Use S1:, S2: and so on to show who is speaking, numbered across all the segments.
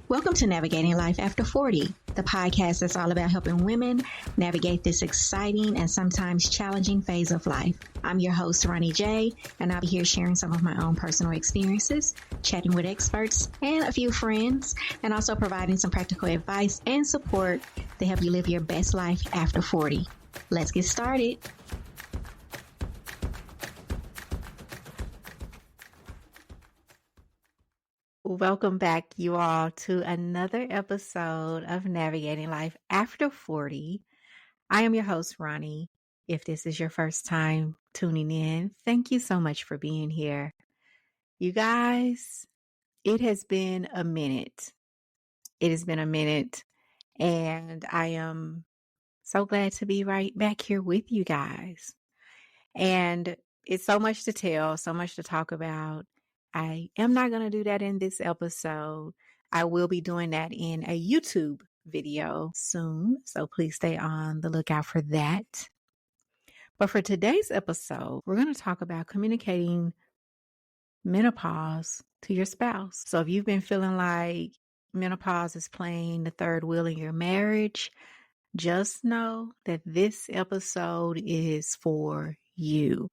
S1: Welcome to Navigating Life After 40, the podcast that's all about helping women navigate this exciting and sometimes challenging phase of life. I'm your host, Roni Jai, and I'll be here sharing some of my own personal experiences, chatting with experts and a few friends, and also providing some practical advice and support to help you live your best life after 40. Let's get started. Welcome back, you all, to another episode of Navigating Life After 40. I am your host, Roni. If this is your first time tuning in, thank you so much for being here. You guys, it has been a minute. And I am so glad to be right back here with you guys. And it's so much to tell, so much to talk about. I am not going to do that in this episode. I will be doing that in a YouTube video soon, so please stay on the lookout for that. But for today's episode, we're going to talk about communicating menopause to your spouse. So if you've been feeling like menopause is playing the third wheel in your marriage, just know that this episode is for you.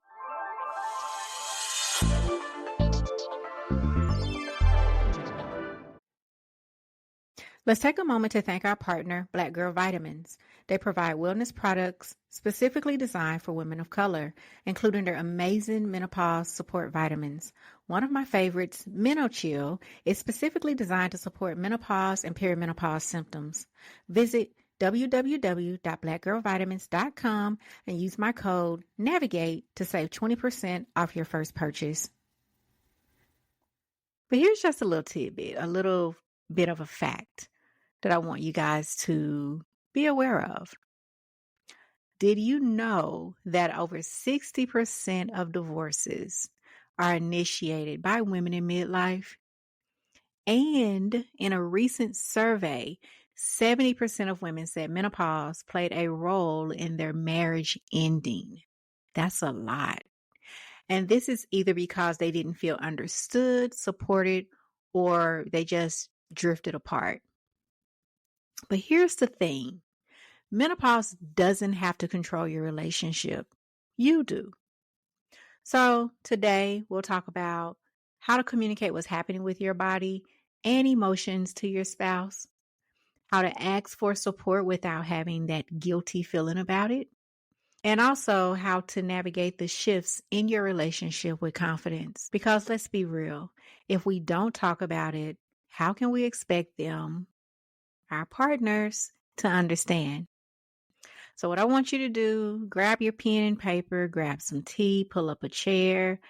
S1: Let's take a moment to thank our partner, Black Girl Vitamins. They provide wellness products specifically designed for women of color, including their amazing menopause support vitamins. One of my favorites, MenoChill, is specifically designed to support menopause and perimenopause symptoms. Visit www.blackgirlvitamins.com and use my code NAVIGATE to save 20% off your first purchase. But here's just a little tidbit, a little bit of a fact that I want you guys to be aware of. Did you know that over 60% of divorces are initiated by women in midlife? And in a recent survey, 70% of women said menopause played a role in their marriage ending. That's a lot. And this is either because they didn't feel understood, supported, or they just drifted apart. But here's the thing. Menopause doesn't have to control your relationship. You do. So today we'll talk about how to communicate what's happening with your body and emotions to your spouse, how to ask for support without having that guilty feeling about it, and also how to navigate the shifts in your relationship with confidence. Because let's be real, if we don't talk about it, how can we expect them, our partners, to understand? So what I want you to do, grab your pen and paper, grab some tea, pull up a chair,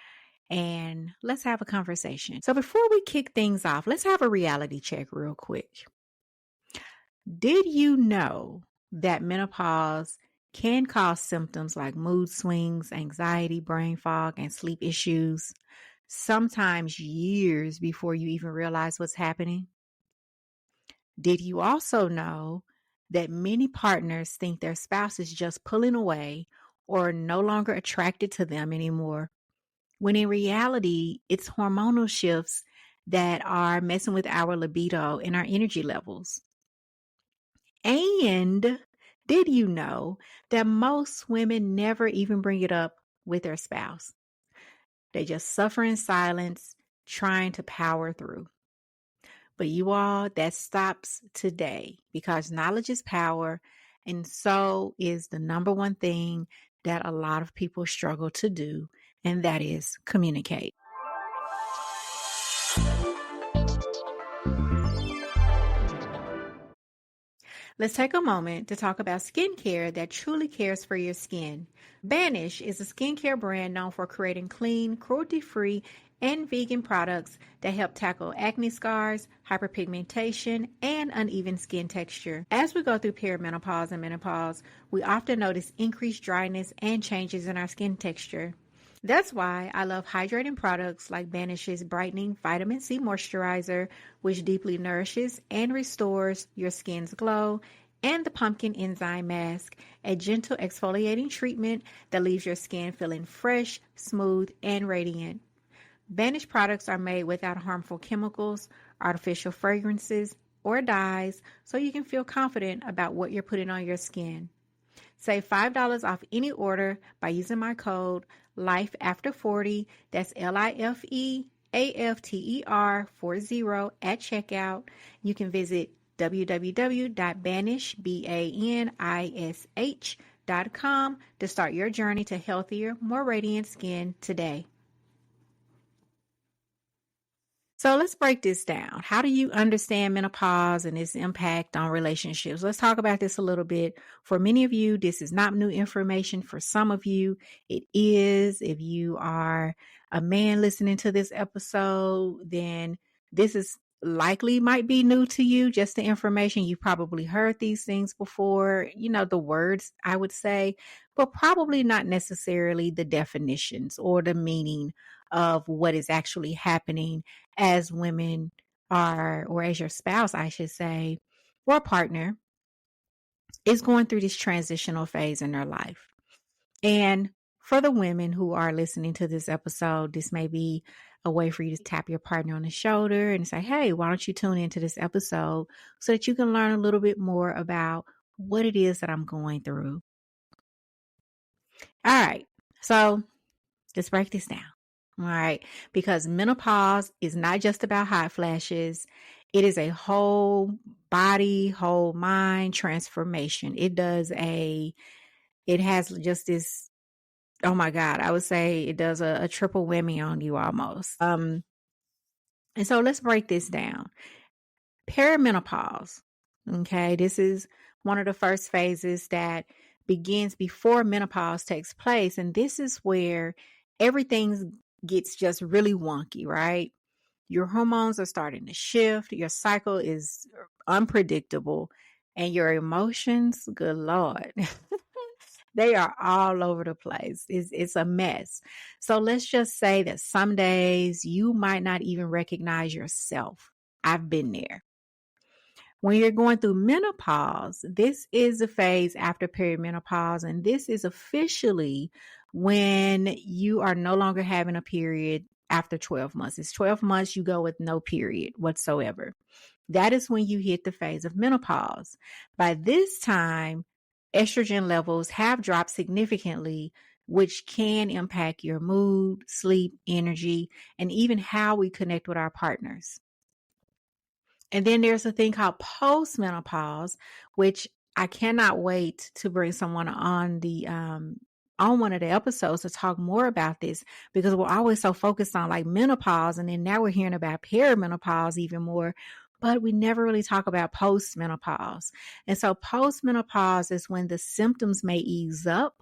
S1: and let's have a conversation. So before we kick things off, let's have a reality check real quick. Did you know that menopause can cause symptoms like mood swings, anxiety, brain fog, and sleep issues, sometimes years before you even realize what's happening? Did you also know that many partners think their spouse is just pulling away or no longer attracted to them anymore, when in reality, it's hormonal shifts that are messing with our libido and our energy levels? And did you know that most women never even bring it up with their spouse? They just suffer in silence, trying to power through. But you all, that stops today, because knowledge is power, and so is the number one thing that a lot of people struggle to do, and that is communicate. Let's take a moment to talk about skincare that truly cares for your skin. Banish is a skincare brand known for creating clean, cruelty-free, and vegan products that help tackle acne scars, hyperpigmentation, and uneven skin texture. As we go through perimenopause and menopause, we often notice increased dryness and changes in our skin texture. That's why I love hydrating products like Banish's Brightening Vitamin C Moisturizer, which deeply nourishes and restores your skin's glow, and the Pumpkin Enzyme Mask, a gentle exfoliating treatment that leaves your skin feeling fresh, smooth, and radiant. Banish products are made without harmful chemicals, artificial fragrances, or dyes so you can feel confident about what you're putting on your skin. Save $5 off any order by using my code LIFEAFTER40. That's LIFEAFTER40 at checkout. You can visit www.banish.com to start your journey to healthier, more radiant skin today. So let's break this down. How do you understand menopause and its impact on relationships? Let's talk about this a little bit. For many of you, this is not new information. For some of you, it is. If you are a man listening to this episode, then this is likely might be new to you. Just the information. You've probably heard these things before, the words, I would say, but probably not necessarily the definitions or the meaning of what is actually happening as women are, or as your spouse, I should say, or partner is going through this transitional phase in their life. And for the women who are listening to this episode, this may be a way for you to tap your partner on the shoulder and say, hey, why don't you tune into this episode so that you can learn a little bit more about what it is that I'm going through. All right. So let's break this down. All right. Because menopause is not just about hot flashes. It is a whole body, whole mind transformation. It has just this, oh my God, I would say it does a triple whammy on you almost. And so let's break this down. Perimenopause. Okay. This is one of the first phases that begins before menopause takes place. And this is where everything gets just really wonky, right? Your hormones are starting to shift. Your cycle is unpredictable. And your emotions, good Lord, they are all over the place. It's a mess. So let's just say that some days you might not even recognize yourself. I've been there. When you're going through menopause, this is the phase after perimenopause, and this is officially when you are no longer having a period after 12 months. It's 12 months, you go with no period whatsoever. That is when you hit the phase of menopause. By this time, estrogen levels have dropped significantly, which can impact your mood, sleep, energy, and even how we connect with our partners. And then there's a thing called postmenopause, which I cannot wait to bring someone on one of the episodes to talk more about this, because we're always so focused on like menopause, and then now we're hearing about perimenopause even more, but we never really talk about postmenopause. And so postmenopause is when the symptoms may ease up,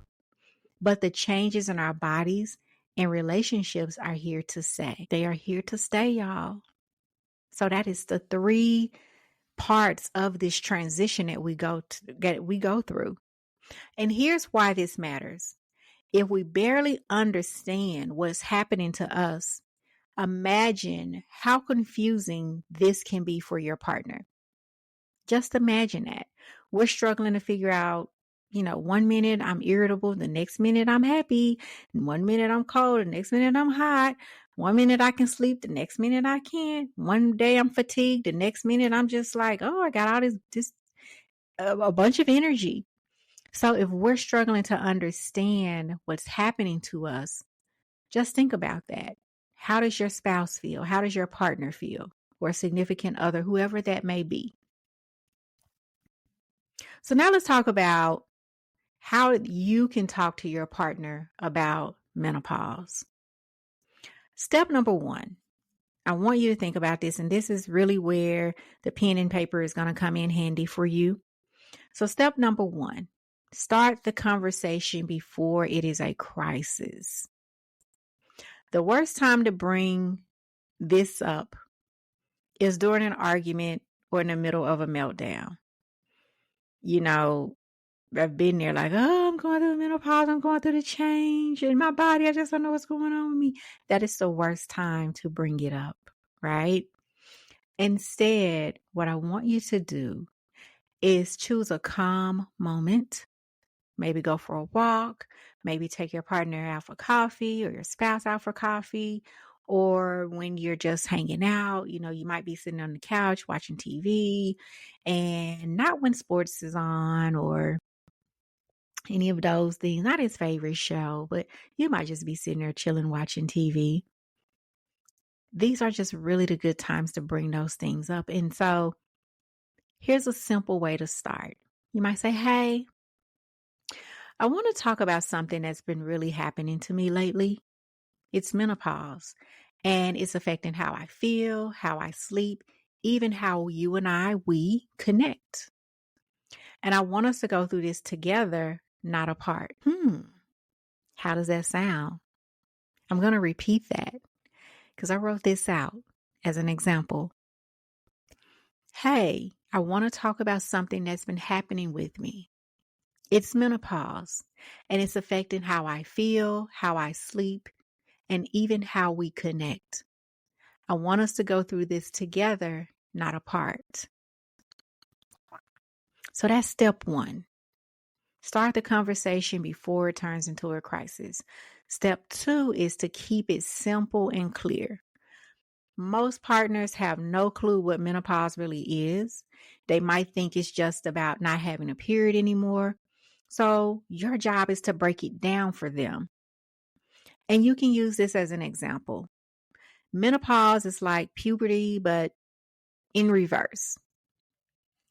S1: but the changes in our bodies and relationships are here to stay. They are here to stay, y'all. So that is the 3 parts of this transition that we go through. And here's why this matters. If we barely understand what's happening to us, imagine how confusing this can be for your partner. Just imagine that. We're struggling to figure out, 1 minute I'm irritable, the next minute I'm happy, 1 minute I'm cold, the next minute I'm hot. 1 minute I can sleep, the next minute I can't. One day I'm fatigued, the next minute I'm just like, oh, I got all this a bunch of energy. So if we're struggling to understand what's happening to us, just think about that. How does your spouse feel? How does your partner feel? Or a significant other, whoever that may be. So now let's talk about how you can talk to your partner about menopause. Step number 1, I want you to think about this, and this is really where the pen and paper is going to come in handy for you. So step number 1, start the conversation before it is a crisis. The worst time to bring this up is during an argument or in the middle of a meltdown. I've been there like, oh, I'm going through menopause. I'm going through the change in my body. I just don't know what's going on with me. That is the worst time to bring it up, right? Instead, what I want you to do is choose a calm moment. Maybe go for a walk. Maybe take your partner out for coffee or your spouse out for coffee. or when you're just hanging out, you might be sitting on the couch watching TV, and not when sports is on or any of those things, not his favorite show, but you might just be sitting there chilling, watching TV. These are just really the good times to bring those things up. And so here's a simple way to start. You might say, hey, I want to talk about something that's been really happening to me lately. It's menopause, and it's affecting how I feel, how I sleep, even how you and we connect. And I want us to go through this together, not apart. How does that sound? I'm going to repeat that because I wrote this out as an example. Hey, I want to talk about something that's been happening with me. It's menopause, and it's affecting how I feel, how I sleep, and even how we connect. I want us to go through this together, not apart. So that's step one. Start the conversation before it turns into a crisis. Step two is to keep it simple and clear. Most partners have no clue what menopause really is. They might think it's just about not having a period anymore. So your job is to break it down for them. And you can use this as an example. Menopause is like puberty, but in reverse.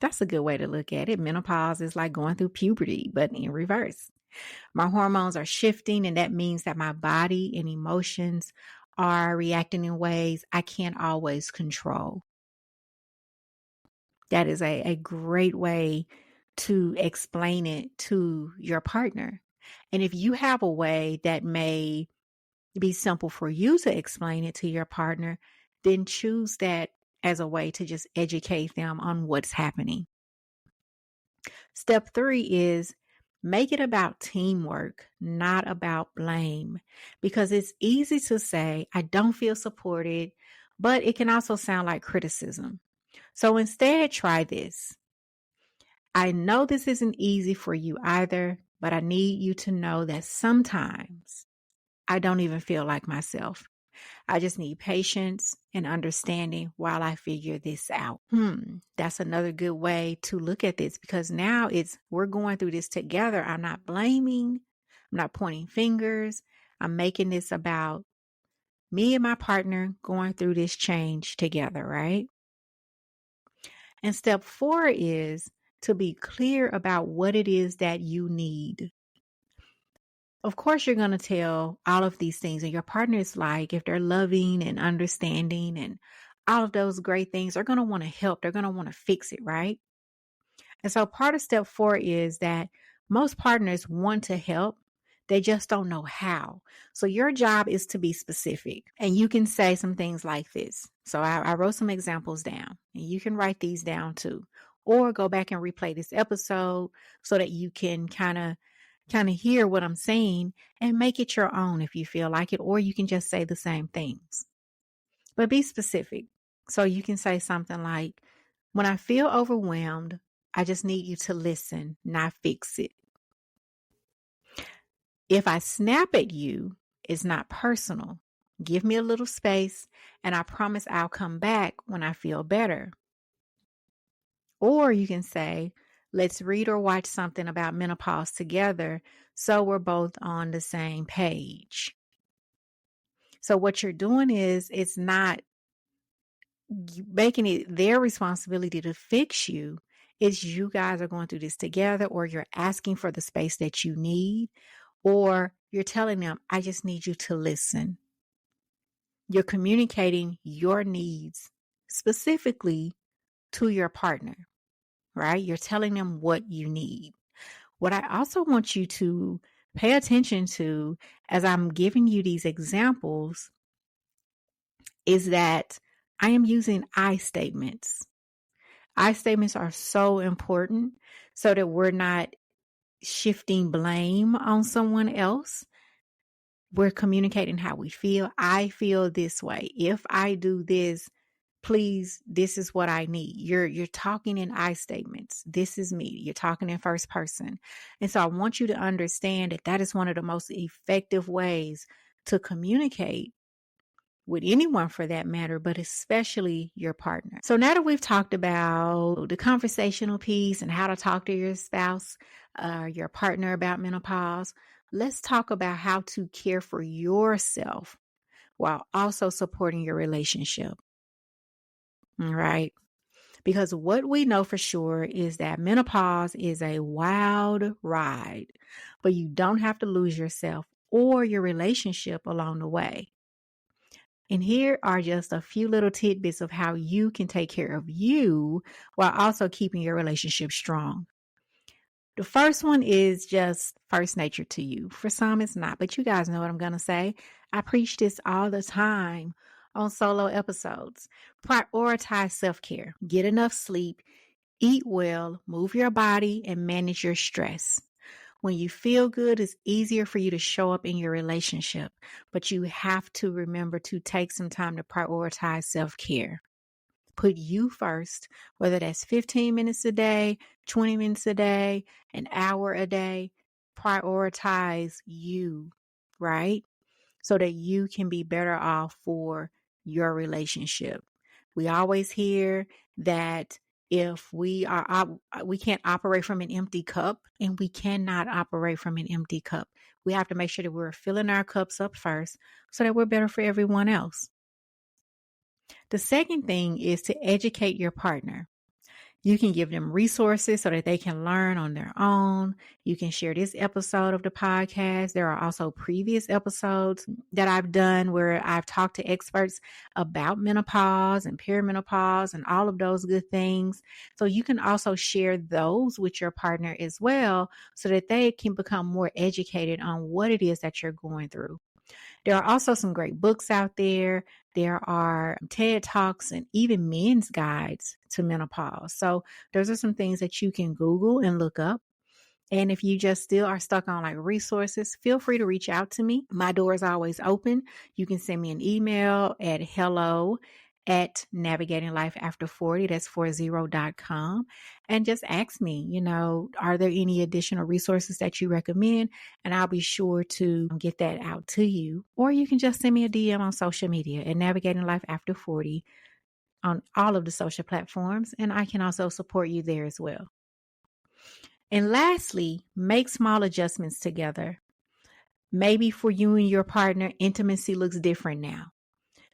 S1: That's a good way to look at it. Menopause is like going through puberty, but in reverse. My hormones are shifting, and that means that my body and emotions are reacting in ways I can't always control. That is a great way to explain it to your partner. And if you have a way that may be simple for you to explain it to your partner, then choose that as a way to just educate them on what's happening. Step three is make it about teamwork, not about blame, because it's easy to say, I don't feel supported, but it can also sound like criticism. So instead, try this. I know this isn't easy for you either, but I need you to know that sometimes I don't even feel like myself. I just need patience and understanding while I figure this out. That's another good way to look at this, because now we're going through this together. I'm not blaming. I'm not pointing fingers. I'm making this about me and my partner going through this change together, right? And step four is to be clear about what it is that you need. Of course, you're going to tell all of these things, and your partner is like, if they're loving and understanding and all of those great things, they're going to want to help. They're going to want to fix it, right? And so part of step four is that most partners want to help. They just don't know how. So your job is to be specific, and you can say some things like this. So I wrote some examples down, and you can write these down too, or go back and replay this episode so that you can kind of hear what I'm saying and make it your own if you feel like it, or you can just say the same things. But be specific. So you can say something like, when I feel overwhelmed, I just need you to listen, not fix it. If I snap at you, it's not personal. Give me a little space, and I promise I'll come back when I feel better. Or you can say, let's read or watch something about menopause together so we're both on the same page. So what you're doing is, it's not making it their responsibility to fix you. It's you guys are going through this together, or you're asking for the space that you need, or you're telling them, I just need you to listen. You're communicating your needs specifically to your partner, right? You're telling them what you need. What I also want you to pay attention to as I'm giving you these examples is that I am using I statements. I statements are so important so that we're not shifting blame on someone else. We're communicating how we feel. I feel this way. If I do this, please, this is what I need. You're talking in I statements. This is me. You're talking in first person. And so I want you to understand that that is one of the most effective ways to communicate with anyone for that matter, but especially your partner. So now that we've talked about the conversational piece and how to talk to your spouse, your partner about menopause, let's talk about how to care for yourself while also supporting your relationship. All right. Because what we know for sure is that menopause is a wild ride, but you don't have to lose yourself or your relationship along the way. And here are just a few little tidbits of how you can take care of you while also keeping your relationship strong. The first one is just first nature to you. For some, it's not, but you guys know what I'm going to say. I preach this all the time on solo episodes. Prioritize self-care. Get enough sleep, eat well, move your body, and manage your stress. When you feel good, it's easier for you to show up in your relationship, but you have to remember to take some time to prioritize self-care. Put you first, whether that's 15 minutes a day, 20 minutes a day, an hour a day. Prioritize you, right? So that you can be better off for your relationship. We always hear that if we can't operate from an empty cup, and we cannot operate from an empty cup. We have to make sure that we're filling our cups up first so that we're better for everyone else. The second thing is to educate your partner. You can give them resources so that they can learn on their own. You can share this episode of the podcast. There are also previous episodes that I've done where I've talked to experts about menopause and perimenopause and all of those good things. So you can also share those with your partner as well so that they can become more educated on what it is that you're going through. There are also some great books out there. There are TED Talks and even men's guides to menopause. So those are some things that you can Google and look up. And if you just still are stuck on like resources, feel free to reach out to me. My door is always open. You can send me an email at hello@navigatinglifeafter40, that's 40.com. And just ask me, are there any additional resources that you recommend? And I'll be sure to get that out to you. Or you can just send me a DM on social media at Navigating Life After 40 on all of the social platforms. And I can also support you there as well. And lastly, make small adjustments together. Maybe for you and your partner, intimacy looks different now.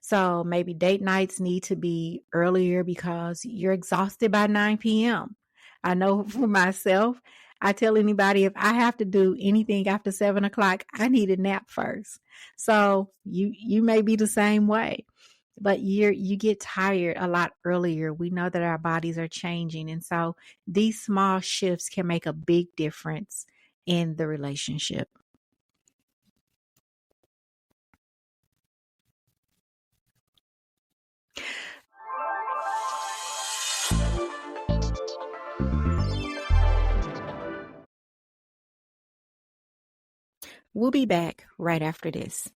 S1: So maybe date nights need to be earlier because you're exhausted by 9 p.m. I know for myself, I tell anybody if I have to do anything after 7 o'clock, I need a nap first. So you may be the same way. But you get tired a lot earlier. We know that our bodies are changing. And so these small shifts can make a big difference in the relationship. We'll be back right after this.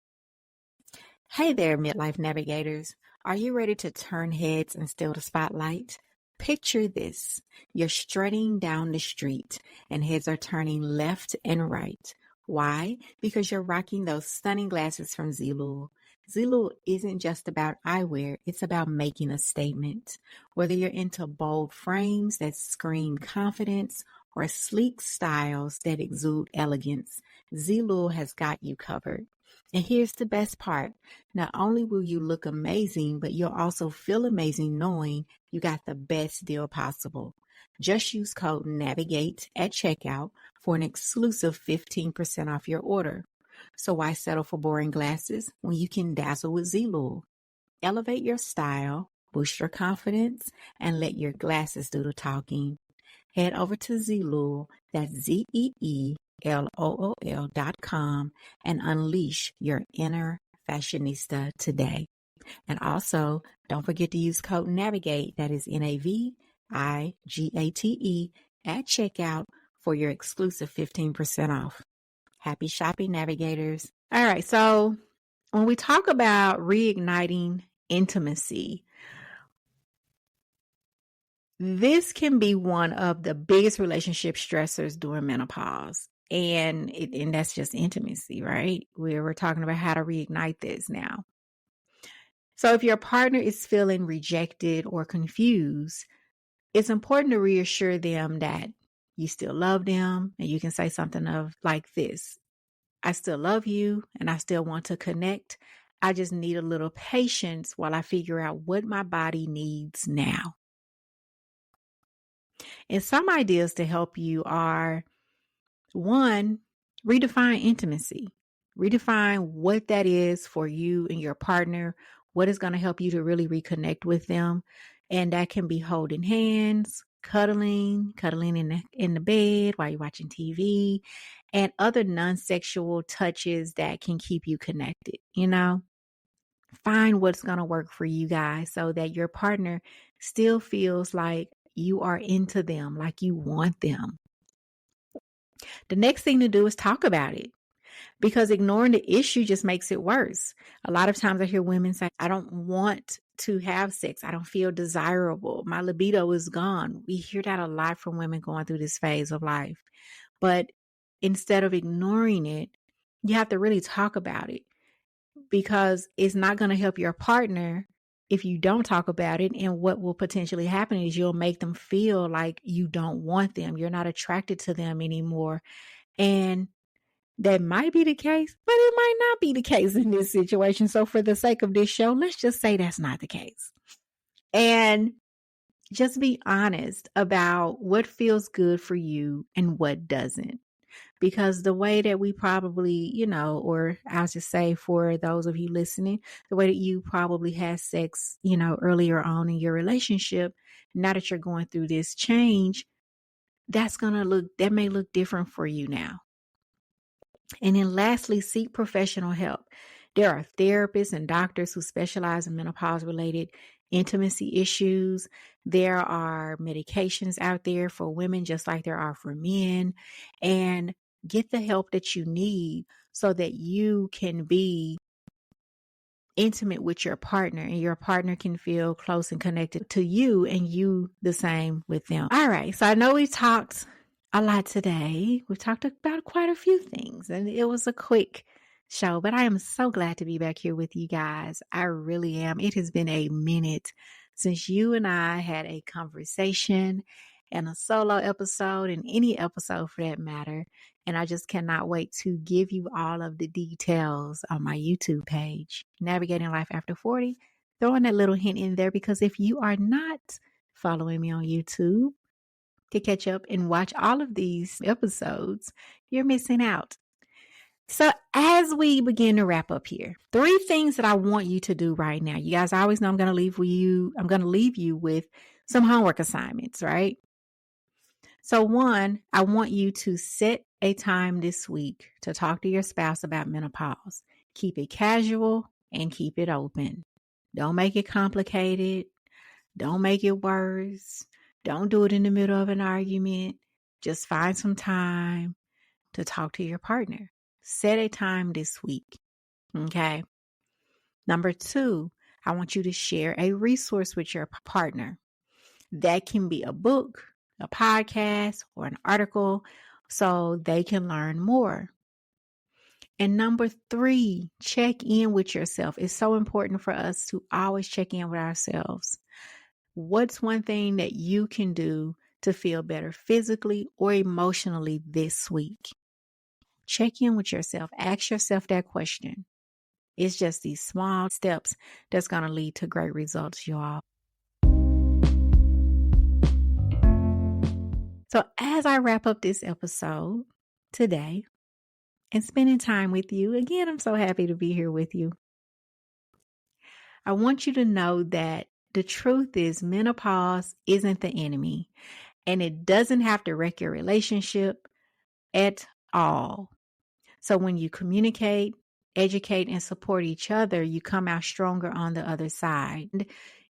S1: Hey there, midlife navigators. Are you ready to turn heads and steal the spotlight? Picture this. You're strutting down the street and heads are turning left and right. Why? Because you're rocking those stunning glasses from Zilul. Zilul isn't just about eyewear, it's about making a statement. Whether you're into bold frames that scream confidence or sleek styles that exude elegance, Zilul has got you covered. And here's the best part. Not only will you look amazing, but you'll also feel amazing knowing you got the best deal possible. Just use code NAVIGATE at checkout for an exclusive 15% off your order. So why settle for boring glasses when you can dazzle with Zilul? Elevate your style, boost your confidence, and let your glasses do the talking. Head over to Zilul, that's ZEELOOL.com, and unleash your inner fashionista today. And also, don't forget to use code NAVIGATE, that is NAVIGATE, at checkout for your exclusive 15% off. Happy shopping, navigators. All right, so when we talk about reigniting intimacy, this can be one of the biggest relationship stressors during menopause. And that's just intimacy, right? We're talking about how to reignite this now. So if your partner is feeling rejected or confused, it's important to reassure them that you still love them, and you can say something of like this: I still love you and I still want to connect. I just need a little patience while I figure out what my body needs now. And some ideas to help you are: one, redefine intimacy. Redefine what that is for you and your partner, what is going to help you to really reconnect with them. And that can be holding hands, cuddling in the bed while you're watching TV, and other non-sexual touches that can keep you connected. Find what's going to work for you guys so that your partner still feels like you are into them, like you want them. The next thing to do is talk about it, because ignoring the issue just makes it worse. A lot of times I hear women say, I don't want to have sex. I don't feel desirable. My libido is gone. We hear that a lot from women going through this phase of life. But instead of ignoring it, you have to really talk about it, because it's not going to help your partner if you don't talk about it. And what will potentially happen is you'll make them feel like you don't want them. You're not attracted to them anymore. And that might be the case, but it might not be the case in this situation. So for the sake of this show, let's just say that's not the case. And just be honest about what feels good for you and what doesn't. Because the way that we probably, or I'll just say for those of you listening, the way that you probably had sex, earlier on in your relationship, now that you're going through this change, that may look different for you now. And then lastly, seek professional help. There are therapists and doctors who specialize in menopause related intimacy issues. There are medications out there for women just like there are for men. And get the help that you need so that you can be intimate with your partner and your partner can feel close and connected to you, and you the same with them. All right. So I know we talked a lot today. We've talked about quite a few things, and it was a quick show, but I am so glad to be back here with you guys. I really am. It has been a minute since you and I had a conversation and a solo episode, and any episode for that matter. And I just cannot wait to give you all of the details on my YouTube page, Navigating Life After 40. Throwing that little hint in there, because if you are not following me on YouTube to catch up and watch all of these episodes, you're missing out. So as we begin to wrap up here, 3 things that I want you to do right now. You guys always know I'm going to leave you with some homework assignments, right? So 1, I want you to set a time this week to talk to your spouse about menopause. Keep it casual and keep it open. Don't make it complicated. Don't make it worse. Don't do it in the middle of an argument. Just find some time to talk to your partner. Set a time this week. Okay. Number 2, I want you to share a resource with your partner. That can be a book, a podcast, or an article so they can learn more. And number 3, check in with yourself. It's so important for us to always check in with ourselves. What's one thing that you can do to feel better physically or emotionally this week? Check in with yourself. Ask yourself that question. It's just these small steps that's going to lead to great results, you all. So as I wrap up this episode today and spending time with you, again, I'm so happy to be here with you. I want you to know that the truth is menopause isn't the enemy, and it doesn't have to wreck your relationship at all. So when you communicate, educate, and support each other, you come out stronger on the other side.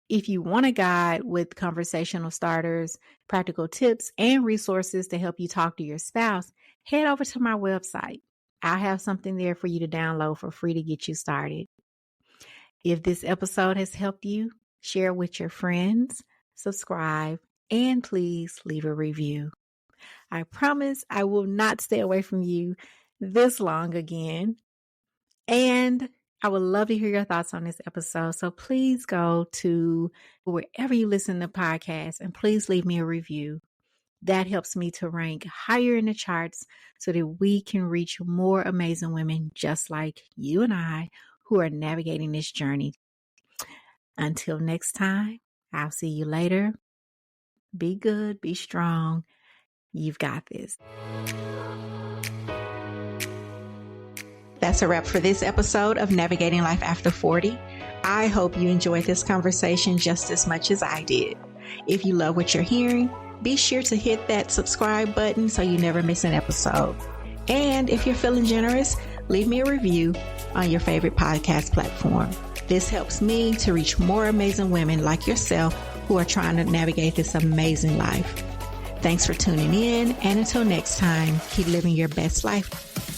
S1: If you want a guide with conversational starters, practical tips, and resources to help you talk to your spouse, head over to my website. I'll have something there for you to download for free to get you started. If this episode has helped you, share with your friends, subscribe, and please leave a review. I promise I will not stay away from you this long again. And I would love to hear your thoughts on this episode. So please go to wherever you listen to podcasts and please leave me a review. That helps me to rank higher in the charts so that we can reach more amazing women just like you and I who are navigating this journey. Until next time, I'll see you later. Be good, be strong. You've got this. That's a wrap for this episode of Navigating Life After 40. I hope you enjoyed this conversation just as much as I did. If you love what you're hearing, be sure to hit that subscribe button so you never miss an episode. And if you're feeling generous, leave me a review on your favorite podcast platform. This helps me to reach more amazing women like yourself who are trying to navigate this amazing life. Thanks for tuning in, and until next time, keep living your best life.